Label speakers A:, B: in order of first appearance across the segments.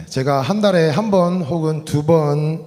A: 제가 한 달에 한 번 혹은 두 번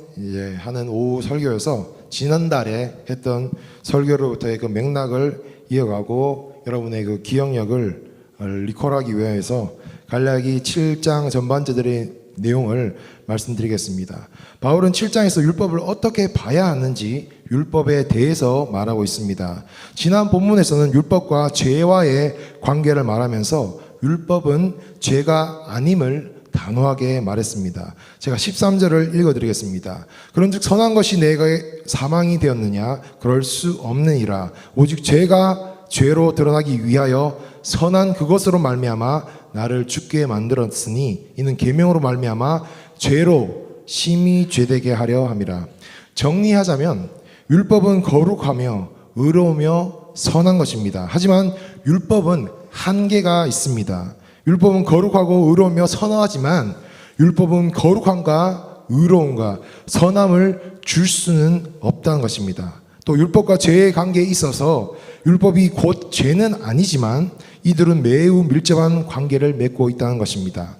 A: 하는 오후 설교여서 지난달에 했던 설교로부터의 그 맥락을 이어가고 여러분의 그 기억력을 리콜하기 위해서 갈라디 7장 전반절의 내용을 말씀드리겠습니다. 바울은 7장에서 율법을 어떻게 봐야 하는지 율법에 대해서 말하고 있습니다. 지난 본문에서는 율법과 죄와의 관계를 말하면서 율법은 죄가 아님을 단호하게 말했습니다. 제가 13절을 읽어드리겠습니다. 그런즉 선한 것이 내게 사망이 되었느냐? 그럴 수 없느니라. 오직 죄가 죄로 드러나기 위하여 선한 그것으로 말미암아 나를 죽게 만들었으니 이는 계명으로 말미암아 죄로 심히 죄되게 하려 함이라. 정리하자면 율법은 거룩하며 의로우며 선한 것입니다. 하지만 율법은 한계가 있습니다. 율법은 거룩하고 의로우며 선하지만 율법은 거룩함과 의로움과 선함을 줄 수는 없다는 것입니다. 또 율법과 죄의 관계에 있어서 율법이 곧 죄는 아니지만 이들은 매우 밀접한 관계를 맺고 있다는 것입니다.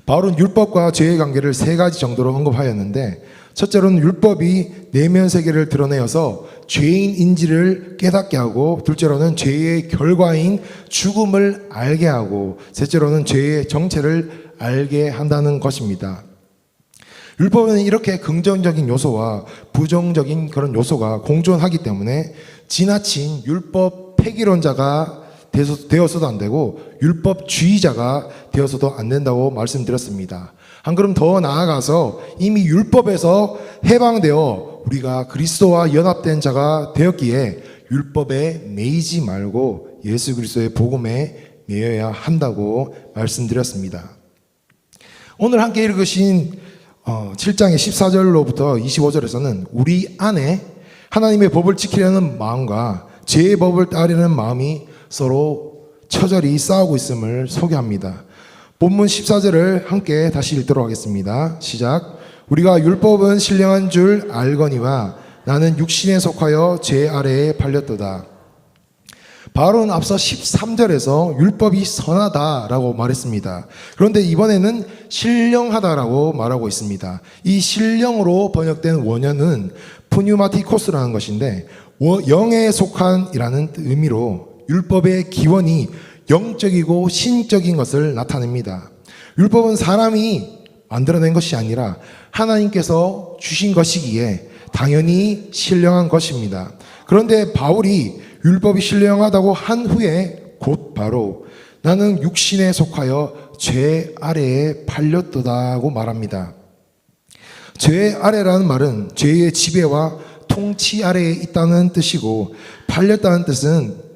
A: 바울은 율법과 죄의 관계를 세 가지 정도로 언급하였는데, 첫째로는 율법이 내면 세계를 드러내어서 죄인인지를 깨닫게 하고, 둘째로는 죄의 결과인 죽음을 알게 하고, 셋째로는 죄의 정체를 알게 한다는 것입니다. 율법은 이렇게 긍정적인 요소와 부정적인 그런 요소가 공존하기 때문에 지나친 율법 폐기론자가 되어서도 안 되고 율법주의자가 되어서도 안 된다고 말씀드렸습니다. 한 걸음 더 나아가서 이미 율법에서 해방되어 우리가 그리스도와 연합된 자가 되었기에 율법에 매이지 말고 예수 그리스도의 복음에 매여야 한다고 말씀드렸습니다. 오늘 함께 읽으신 7장의 14절로부터 25절에서는 우리 안에 하나님의 법을 지키려는 마음과 죄의 법을 따르려는 마음이 서로 처절히 싸우고 있음을 소개합니다. 본문 14절을 함께 다시 읽도록 하겠습니다. 시작. 우리가 율법은 신령한 줄 알거니와 나는 육신에 속하여 죄 아래에 팔렸도다. 바울은 앞서 13절에서 율법이 선하다라고 말했습니다. 그런데 이번에는 신령하다라고 말하고 있습니다. 이 신령으로 번역된 원어는 푸뉴마티코스라는 것인데 영에 속한이라는 의미로 율법의 기원이 영적이고 신적인 것을 나타냅니다. 율법은 사람이 만들어낸 것이 아니라 하나님께서 주신 것이기에 당연히 신령한 것입니다. 그런데 바울이 율법이 신령하다고 한 후에 곧 바로 나는 육신에 속하여 죄 아래에 팔렸도다고 말합니다. 죄 아래라는 말은 죄의 지배와 통치 아래에 있다는 뜻이고, 팔렸다는 뜻은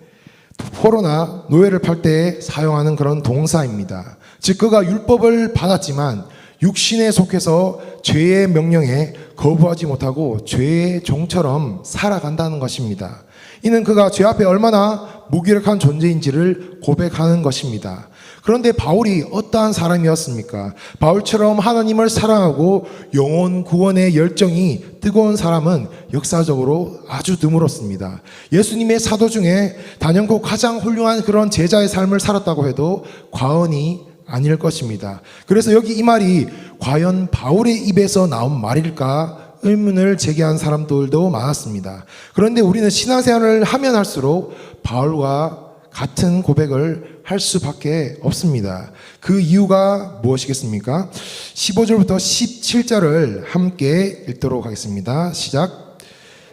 A: 포로나 노예를 팔 때 사용하는 그런 동사입니다. 즉 그가 율법을 받았지만 육신에 속해서 죄의 명령에 거부하지 못하고 죄의 종처럼 살아간다는 것입니다. 이는 그가 죄 앞에 얼마나 무기력한 존재인지를 고백하는 것입니다. 그런데 바울이 어떠한 사람이었습니까? 바울처럼 하나님을 사랑하고 영혼 구원의 열정이 뜨거운 사람은 역사적으로 아주 드물었습니다. 예수님의 사도 중에 단연코 가장 훌륭한 그런 제자의 삶을 살았다고 해도 과언이 아닐 것입니다. 그래서 여기 이 말이 과연 바울의 입에서 나온 말일까 의문을 제기한 사람들도 많았습니다. 그런데 우리는 신앙생활을 하면 할수록 바울과 같은 고백을 할 수밖에 없습니다. 그 이유가 무엇이겠습니까? 15절부터 17절을 함께 읽도록 하겠습니다. 시작.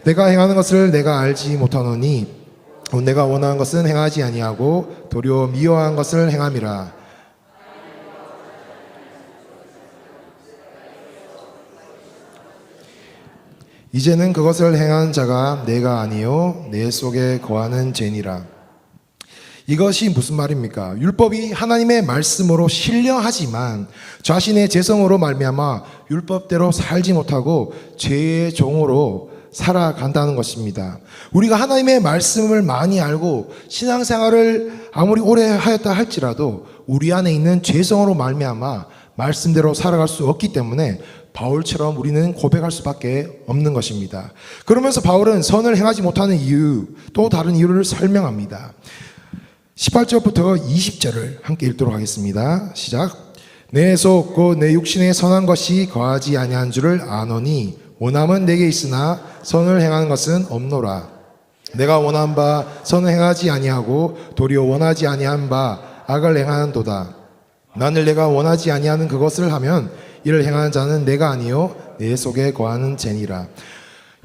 A: 내가 행하는 것을 내가 알지 못하노니 내가 원하는 것은 행하지 아니하고 도리어 미워한 것을 행함이라. 이제는 그것을 행한 자가 내가 아니요 내 속에 거하는 죄니라. 이것이 무슨 말입니까? 율법이 하나님의 말씀으로 신령하지만 자신의 재성으로 말미암아 율법대로 살지 못하고 죄의 종으로 살아간다는 것입니다. 우리가 하나님의 말씀을 많이 알고 신앙생활을 아무리 오래 하였다 할지라도 우리 안에 있는 죄성으로 말미암아 말씀대로 살아갈 수 없기 때문에 바울처럼 우리는 고백할 수밖에 없는 것입니다. 그러면서 바울은 선을 행하지 못하는 이유, 또 다른 이유를 설명합니다. 18절부터 20절을 함께 읽도록 하겠습니다. 시작. 내 속 곧 내 육신에 선한 것이 거하지 아니한 줄을 아노니 원함은 내게 있으나 선을 행하는 것은 없노라. 내가 원한 바 선을 행하지 아니하고 도리어 원하지 아니한 바 악을 행하는도다. 만일 내가 원하지 아니하는 그것을 하면 이를 행하는 자는 내가 아니요 내 속에 거하는 죄니라.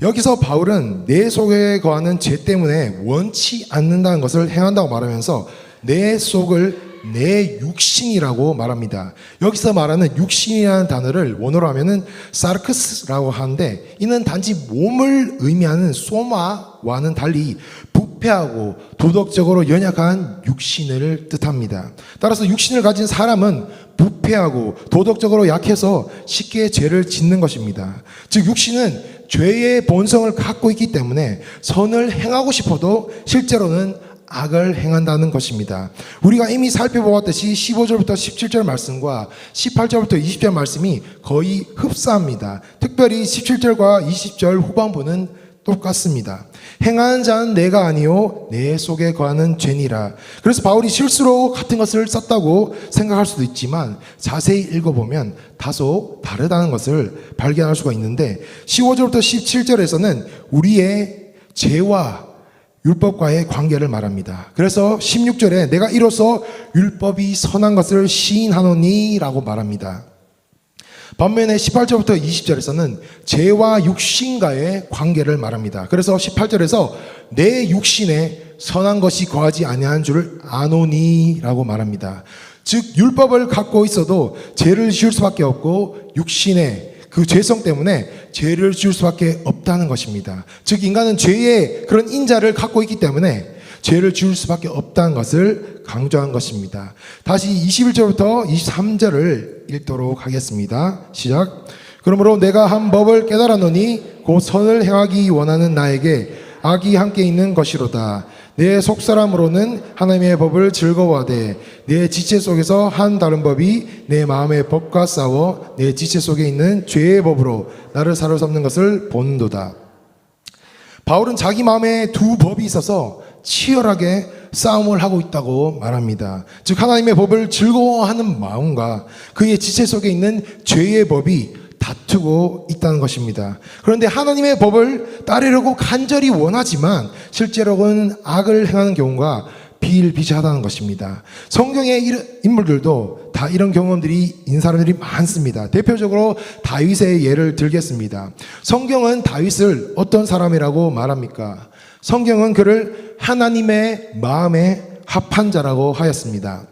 A: 여기서 바울은 내 속에 거하는 죄 때문에 원치 않는다는 것을 행한다고 말하면서 내 속을 내 육신이라고 말합니다. 여기서 말하는 육신이라는 단어를 원어로 하면은 사르크스라고 하는데, 이는 단지 몸을 의미하는 소마와는 달리 부패하고 도덕적으로 연약한 육신을 뜻합니다. 따라서 육신을 가진 사람은 부패하고 도덕적으로 약해서 쉽게 죄를 짓는 것입니다. 즉 육신은 죄의 본성을 갖고 있기 때문에 선을 행하고 싶어도 실제로는 악을 행한다는 것입니다. 우리가 이미 살펴보았듯이 15절부터 17절 말씀과 18절부터 20절 말씀이 거의 흡사합니다. 특별히 17절과 20절 후반부는 똑같습니다. 행하는 자는 내가 아니요 내 속에 거하는 죄니라. 그래서 바울이 실수로 같은 것을 썼다고 생각할 수도 있지만 자세히 읽어보면 다소 다르다는 것을 발견할 수가 있는데, 15절부터 17절에서는 우리의 죄와 율법과의 관계를 말합니다. 그래서 16절에 내가 이로써 율법이 선한 것을 시인하노니 라고 말합니다. 반면에 18절부터 20절에서는 죄와 육신과의 관계를 말합니다. 그래서 18절에서 내 육신에 선한 것이 거하지 아니한 줄을 아노니 라고 말합니다. 즉 율법을 갖고 있어도 죄를 지을 수밖에 없고 육신의 그 죄성 때문에 죄를 지을 수밖에 없다는 것입니다. 즉 인간은 죄의 그런 인자를 갖고 있기 때문에 죄를 지을 수밖에 없다는 것을 강조한 것입니다. 다시 21절부터 23절을 읽도록 하겠습니다. 시작. 그러므로 내가 한 법을 깨달았노니 곧 선을 행하기 원하는 나에게 악이 함께 있는 것이로다. 내 속사람으로는 하나님의 법을 즐거워하되 내 지체 속에서 한 다른 법이 내 마음의 법과 싸워 내 지체 속에 있는 죄의 법으로 나를 사로잡는 것을 본도다. 바울은 자기 마음에 두 법이 있어서 치열하게 싸움을 하고 있다고 말합니다. 즉 하나님의 법을 즐거워하는 마음과 그의 지체 속에 있는 죄의 법이 다투고 있다는 것입니다. 그런데 하나님의 법을 따르려고 간절히 원하지만 실제로는 악을 행하는 경우가 비일비재하다는 것입니다. 성경의 인물들도 다 이런 경험들이 있는 사람들이 많습니다. 대표적으로 다윗의 예를 들겠습니다. 성경은 다윗을 어떤 사람이라고 말합니까? 성경은 그를 하나님의 마음에 합한 자라고 하였습니다.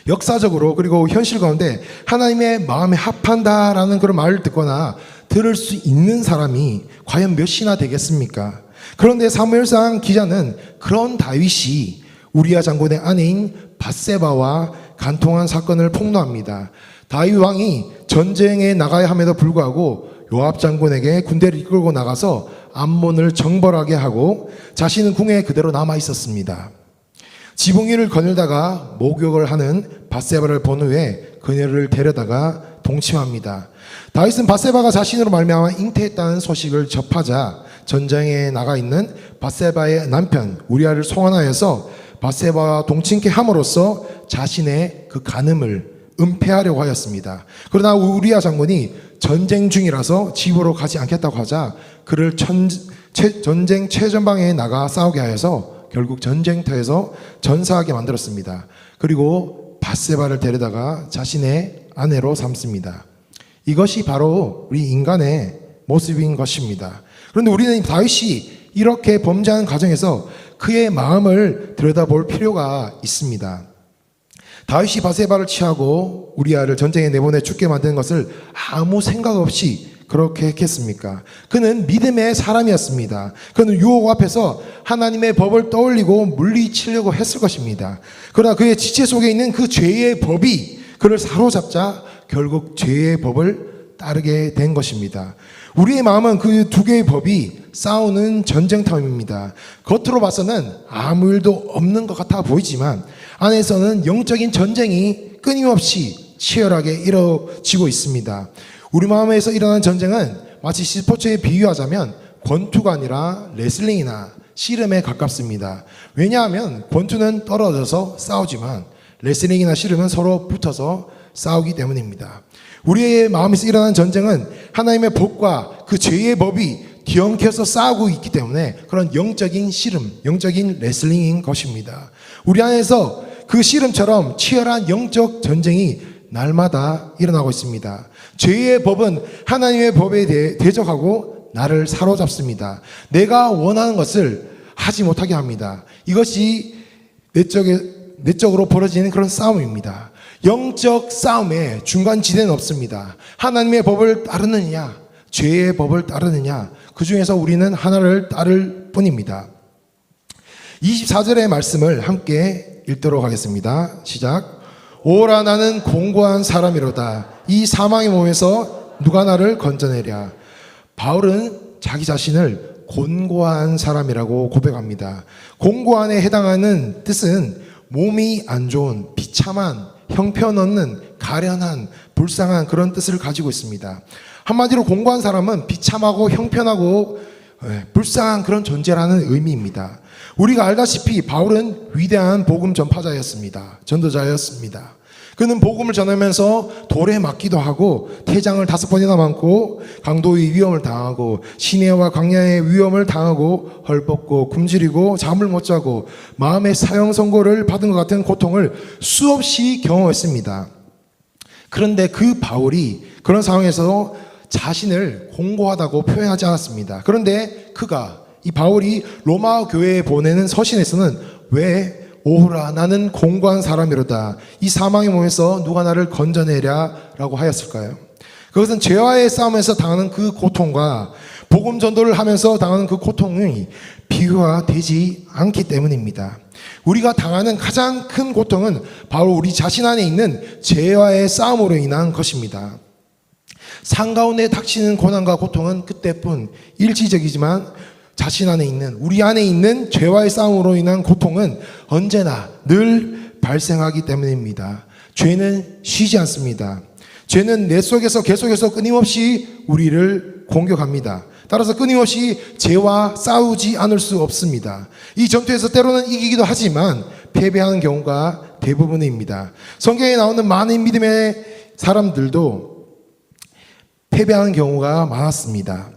A: 역사적으로 그리고 현실 가운데 하나님의 마음에 합한다라는 그런 말을 듣거나 들을 수 있는 사람이 과연 몇이나 되겠습니까? 그런데 사무엘상 기자는 그런 다윗이 우리아 장군의 아내인 밧세바와 간통한 사건을 폭로합니다. 다윗 왕이 전쟁에 나가야 함에도 불구하고 요압 장군에게 군대를 이끌고 나가서 암몬을 정벌하게 하고 자신은 궁에 그대로 남아 있었습니다. 지붕 위를 거닐다가 목욕을 하는 밧세바를 본 후에 그녀를 데려다가 동침합니다. 다윗은 밧세바가 자신으로 말미암아 잉태했다는 소식을 접하자 전쟁에 나가 있는 밧세바의 남편 우리아를 소환하여서 밧세바와 동침케 함으로써 자신의 그 간음을 은폐하려고 하였습니다. 그러나 우리아 장군이 전쟁 중이라서 집으로 가지 않겠다고 하자 그를 전쟁 최전방에 나가 싸우게 하여서 결국 전쟁터에서 전사하게 만들었습니다. 그리고 밧세바를 데려다가 자신의 아내로 삼습니다. 이것이 바로 우리 인간의 모습인 것입니다. 그런데 우리는 다윗이 이렇게 범죄하는 과정에서 그의 마음을 들여다볼 필요가 있습니다. 다윗이 밧세바를 취하고 우리아를 전쟁에 내보내 죽게 만드는 것을 아무 생각 없이 그렇게 했겠습니까? 그는 믿음의 사람이었습니다. 그는 유혹 앞에서 하나님의 법을 떠올리고 물리치려고 했을 것입니다. 그러나 그의 지체 속에 있는 그 죄의 법이 그를 사로잡자 결국 죄의 법을 따르게 된 것입니다. 우리의 마음은 그 두 개의 법이 싸우는 전쟁터입니다. 겉으로 봐서는 아무 일도 없는 것 같아 보이지만 안에서는 영적인 전쟁이 끊임없이 치열하게 이루어지고 있습니다. 우리 마음에서 일어나는 전쟁은 마치 스포츠에 비유하자면 권투가 아니라 레슬링이나 씨름에 가깝습니다. 왜냐하면 권투는 떨어져서 싸우지만 레슬링이나 씨름은 서로 붙어서 싸우기 때문입니다. 우리의 마음에서 일어나는 전쟁은 하나님의 법과 그 죄의 법이 뒤엉켜서 싸우고 있기 때문에 그런 영적인 씨름, 영적인 레슬링인 것입니다. 우리 안에서 그 씨름처럼 치열한 영적 전쟁이 날마다 일어나고 있습니다. 죄의 법은 하나님의 법에 대적하고 나를 사로잡습니다. 내가 원하는 것을 하지 못하게 합니다. 이것이 내적으로 벌어지는 그런 싸움입니다. 영적 싸움에 중간지대는 없습니다. 하나님의 법을 따르느냐, 죄의 법을 따르느냐, 그 중에서 우리는 하나를 따를 뿐입니다. 24절의 말씀을 함께 읽도록 하겠습니다. 시작. 오라 나는 공고한 사람이로다. 이 사망의 몸에서 누가 나를 건져내랴. 바울은 자기 자신을 곤고한 사람이라고 고백합니다. 곤고한에 해당하는 뜻은 몸이 안 좋은, 비참한, 형편없는, 가련한, 불쌍한 그런 뜻을 가지고 있습니다. 한마디로 곤고한 사람은 비참하고 형편하고 불쌍한 그런 존재라는 의미입니다. 우리가 알다시피 바울은 위대한 복음 전파자였습니다. 전도자였습니다. 그는 복음을 전하면서 돌에 맞기도 하고 태장을 5번이나 맞고 강도의 위험을 당하고 시내와 광야의 위험을 당하고 헐벗고 굶주리고 잠을 못 자고 마음의 사형 선고를 받은 것 같은 고통을 수없이 경험했습니다. 그런데 그 바울이 그런 상황에서 자신을 공고하다고 표현하지 않았습니다. 그런데 이 바울이 로마 교회에 보내는 서신에서는 왜 오라 나는 공고한 사람이로다. 이 사망의 몸에서 누가 나를 건져내랴 라고 하였을까요? 그것은 죄와의 싸움에서 당하는 그 고통과 복음 전도를 하면서 당하는 그 고통이 비교가 되지 않기 때문입니다. 우리가 당하는 가장 큰 고통은 바로 우리 자신 안에 있는 죄와의 싸움으로 인한 것입니다. 산 가운데 닥치는 고난과 고통은 그때뿐 일시적이지만 자신 안에 있는, 우리 안에 있는 죄와의 싸움으로 인한 고통은 언제나 늘 발생하기 때문입니다. 죄는 쉬지 않습니다. 죄는 내 속에서 계속해서 끊임없이 우리를 공격합니다. 따라서 끊임없이 죄와 싸우지 않을 수 없습니다. 이 전투에서 때로는 이기기도 하지만 패배하는 경우가 대부분입니다. 성경에 나오는 많은 믿음의 사람들도 패배하는 경우가 많았습니다.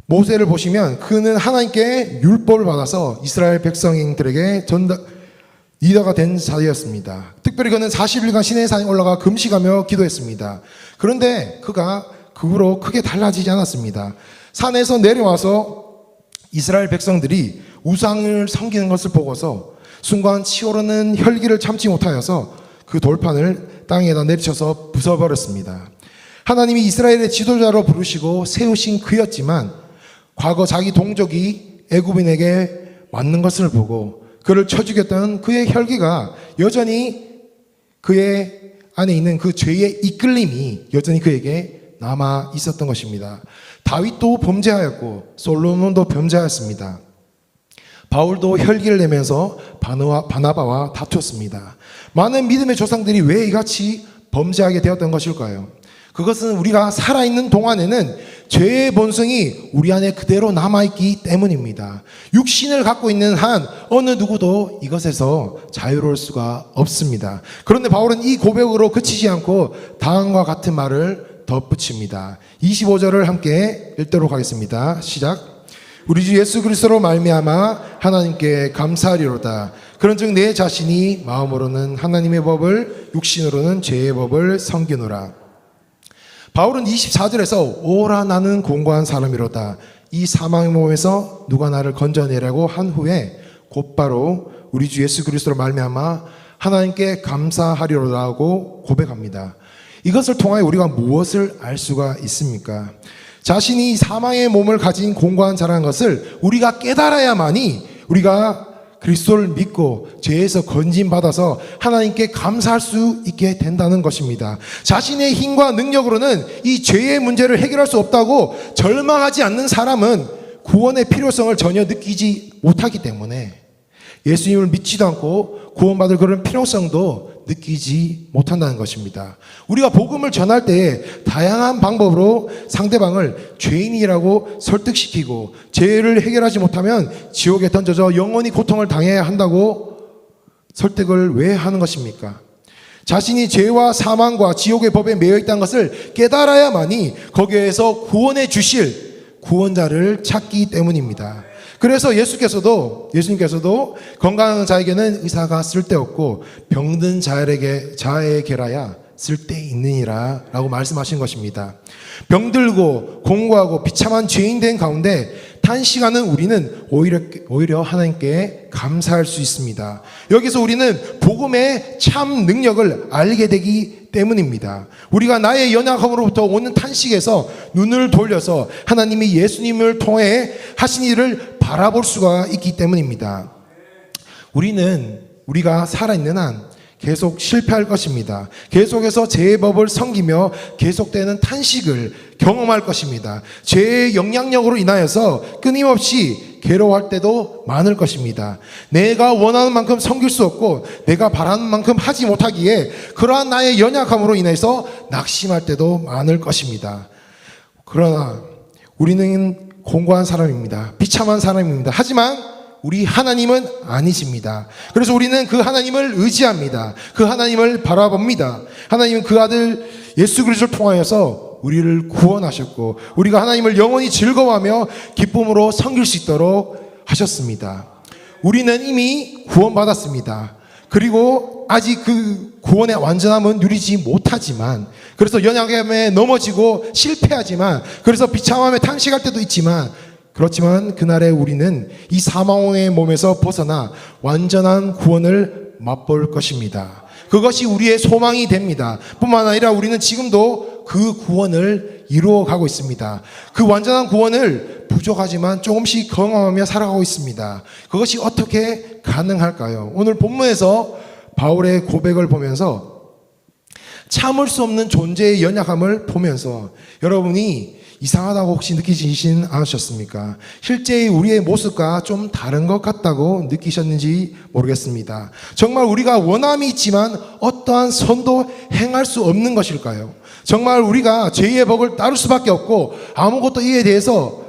A: 모세를 보시면 그는 하나님께 율법을 받아서 이스라엘 백성들에게 리더가 된 자였습니다. 특별히 그는 40일간 시내산에 올라가 금식하며 기도했습니다. 그런데 그가 그 후로 크게 달라지지 않았습니다. 산에서 내려와서 이스라엘 백성들이 우상을 섬기는 것을 보고서 순간 치오르는 혈기를 참지 못하여서 그 돌판을 땅에다 내리쳐서 부숴버렸습니다. 하나님이 이스라엘의 지도자로 부르시고 세우신 그였지만 과거 자기 동족이 애굽인에게 맞는 것을 보고 그를 쳐 죽였던 그의 혈기가 여전히 그의 안에 있는 그 죄의 이끌림이 여전히 그에게 남아 있었던 것입니다. 다윗도 범죄하였고 솔로몬도 범죄하였습니다. 바울도 혈기를 내면서 바나바와 다투었습니다. 많은 믿음의 조상들이 왜 이같이 범죄하게 되었던 것일까요? 그것은 우리가 살아있는 동안에는 죄의 본성이 우리 안에 그대로 남아있기 때문입니다. 육신을 갖고 있는 한 어느 누구도 이것에서 자유로울 수가 없습니다. 그런데 바울은 이 고백으로 그치지 않고 다음과 같은 말을 덧붙입니다. 25절을 함께 읽도록 하겠습니다. 시작. 우리 주 예수 그리스도로 말미암아 하나님께 감사하리로다. 그런즉 내 자신이 마음으로는 하나님의 법을 육신으로는 죄의 법을 섬기노라. 바울은 24절에서 오라 나는 공고한 사람이로다. 이 사망의 몸에서 누가 나를 건져내라고 한 후에 곧바로 우리 주 예수 그리스도로 말미암아 하나님께 감사하리로라고 고백합니다. 이것을 통하여 우리가 무엇을 알 수가 있습니까? 자신이 사망의 몸을 가진 공고한 자라는 것을 우리가 깨달아야만이 우리가 그리스도를 믿고 죄에서 건짐받아서 하나님께 감사할 수 있게 된다는 것입니다. 자신의 힘과 능력으로는 이 죄의 문제를 해결할 수 없다고 절망하지 않는 사람은 구원의 필요성을 전혀 느끼지 못하기 때문에 예수님을 믿지도 않고 구원받을 그런 필요성도 느끼지 못한다는 것입니다. 우리가 복음을 전할 때 다양한 방법으로 상대방을 죄인이라고 설득시키고 죄를 해결하지 못하면 지옥에 던져져 영원히 고통을 당해야 한다고 설득을 왜 하는 것입니까? 자신이 죄와 사망과 지옥의 법에 매여 있다는 것을 깨달아야만이 거기에서 구원해 주실 구원자를 찾기 때문입니다. 그래서 예수님께서도 건강한 자에게는 의사가 쓸데없고 병든 자에게라야 쓸데있느니라 라고 말씀하신 것입니다. 병들고 공고하고 비참한 죄인 된 가운데 탄식하는 우리는 오히려 하나님께 감사할 수 있습니다. 여기서 우리는 복음의 참 능력을 알게 되기 때문입니다. 우리가 나의 연약함으로부터 오는 탄식에서 눈을 돌려서 하나님이 예수님을 통해 하신 일을 바라볼 수가 있기 때문입니다. 우리가 살아있는 한 계속 실패할 것입니다. 계속해서 죄의 법을 섬기며 계속되는 탄식을 경험할 것입니다. 죄의 영향력으로 인하여서 끊임없이 괴로워할 때도 많을 것입니다. 내가 원하는 만큼 섬길 수 없고 내가 바라는 만큼 하지 못하기에 그러한 나의 연약함으로 인해서 낙심할 때도 많을 것입니다. 그러나 우리는 공고한 사람입니다. 비참한 사람입니다. 하지만 우리 하나님은 아니십니다. 그래서 우리는 그 하나님을 의지합니다. 그 하나님을 바라봅니다. 하나님은 그 아들 예수 그리스도를 통하여서 우리를 구원하셨고 우리가 하나님을 영원히 즐거워하며 기쁨으로 섬길 수 있도록 하셨습니다. 우리는 이미 구원받았습니다. 그리고 아직 그 구원의 완전함은 누리지 못하지만, 그래서 연약함에 넘어지고 실패하지만, 그래서 비참함에 탄식할 때도 있지만, 그렇지만 그날에 우리는 이 사망의 몸에서 벗어나 완전한 구원을 맛볼 것입니다. 그것이 우리의 소망이 됩니다. 뿐만 아니라 우리는 지금도 그 구원을 이루어가고 있습니다. 그 완전한 구원을 부족하지만 조금씩 경험하며 살아가고 있습니다. 그것이 어떻게 가능할까요? 오늘 본문에서 바울의 고백을 보면서 참을 수 없는 존재의 연약함을 보면서 여러분이 이상하다고 혹시 느끼시진 않으셨습니까? 실제 우리의 모습과 좀 다른 것 같다고 느끼셨는지 모르겠습니다. 정말 우리가 원함이 있지만 어떠한 선도 행할 수 없는 것일까요? 정말 우리가 죄의 법을 따를 수밖에 없고 아무것도 이에 대해서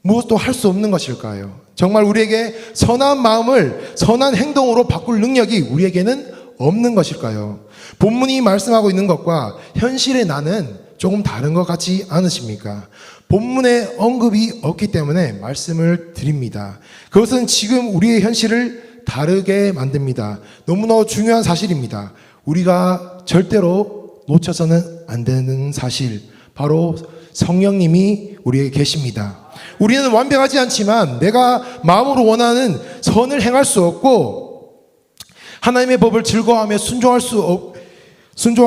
A: 무엇도 할 수 없는 것일까요? 정말 우리에게 선한 마음을 선한 행동으로 바꿀 능력이 우리에게는 없는 것일까요? 본문이 말씀하고 있는 것과 현실의 나는 조금 다른 것 같지 않으십니까? 본문에 언급이 없기 때문에 말씀을 드립니다. 그것은 지금 우리의 현실을 다르게 만듭니다. 너무나 중요한 사실입니다. 우리가 절대로 놓쳐서는 안 되는 사실, 바로 성령님이 우리에게 계십니다. 우리는 완벽하지 않지만 내가 마음으로 원하는 선을 행할 수 없고 하나님의 법을 즐거워하며 순종할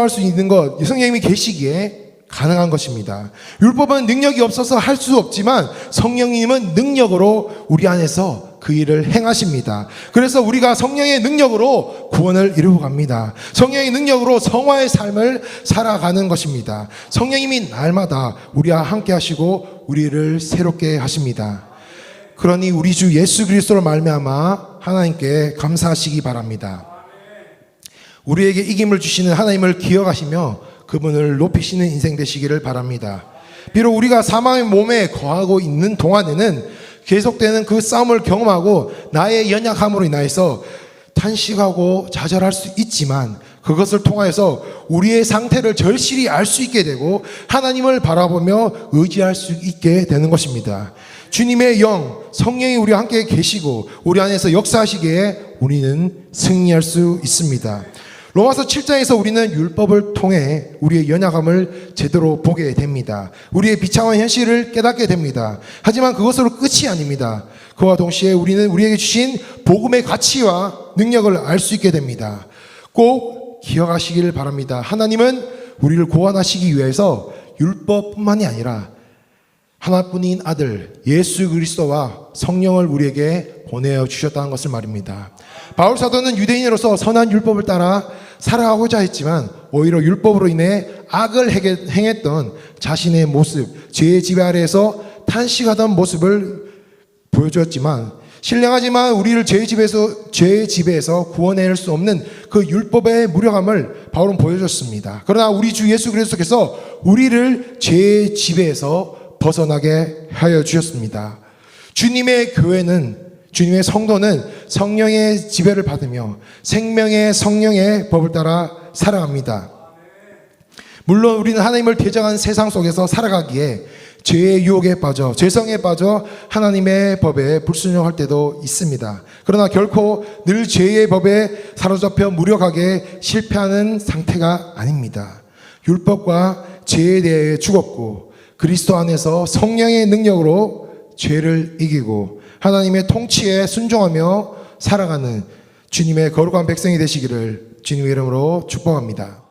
A: 수 있는 것, 성령님이 계시기에 가능한 것입니다. 율법은 능력이 없어서 할 수 없지만 성령님은 능력으로 우리 안에서 그 일을 행하십니다. 그래서 우리가 성령의 능력으로 구원을 이루어 갑니다. 성령의 능력으로 성화의 삶을 살아가는 것입니다. 성령님이 날마다 우리와 함께 하시고 우리를 새롭게 하십니다. 그러니 우리 주 예수 그리스도로 말미암아 하나님께 감사하시기 바랍니다. 우리에게 이김을 주시는 하나님을 기억하시며 그분을 높이시는 인생 되시기를 바랍니다. 비록 우리가 사망의 몸에 거하고 있는 동안에는 계속되는 그 싸움을 경험하고 나의 연약함으로 인하여서 탄식하고 좌절할 수 있지만 그것을 통하여서 우리의 상태를 절실히 알 수 있게 되고 하나님을 바라보며 의지할 수 있게 되는 것입니다. 주님의 영, 성령이 우리와 함께 계시고 우리 안에서 역사하시기에 우리는 승리할 수 있습니다. 로마서 7장에서 우리는 율법을 통해 우리의 연약함을 제대로 보게 됩니다. 우리의 비참한 현실을 깨닫게 됩니다. 하지만 그것으로 끝이 아닙니다. 그와 동시에 우리는 우리에게 주신 복음의 가치와 능력을 알 수 있게 됩니다. 꼭 기억하시길 바랍니다. 하나님은 우리를 구원하시기 위해서 율법뿐만이 아니라 하나뿐인 아들 예수 그리스도와 성령을 우리에게 보내어 주셨다는 것을 말입니다. 바울 사도는 유대인으로서 선한 율법을 따라 살아가고자 했지만 오히려 율법으로 인해 악을 행했던 자신의 모습, 죄의 지배 아래에서 탄식하던 모습을 보여주었지만 신령하지만 우리를 죄의 지배에서 구원해낼 수 없는 그 율법의 무력함을 바울은 보여줬습니다. 그러나 우리 주 예수 그리스도께서 우리를 죄의 지배에서 벗어나게 하여 주셨습니다. 주님의 교회는, 주님의 성도는 성령의 지배를 받으며 생명의 성령의 법을 따라 살아갑니다. 물론 우리는 하나님을 대적한 세상 속에서 살아가기에 죄의 유혹에 빠져 죄성에 빠져 하나님의 법에 불순종할 때도 있습니다. 그러나 결코 늘 죄의 법에 사로잡혀 무력하게 실패하는 상태가 아닙니다. 율법과 죄에 대해 죽었고 그리스도 안에서 성령의 능력으로 죄를 이기고 하나님의 통치에 순종하며 살아가는 주님의 거룩한 백성이 되시기를 주님의 이름으로 축복합니다.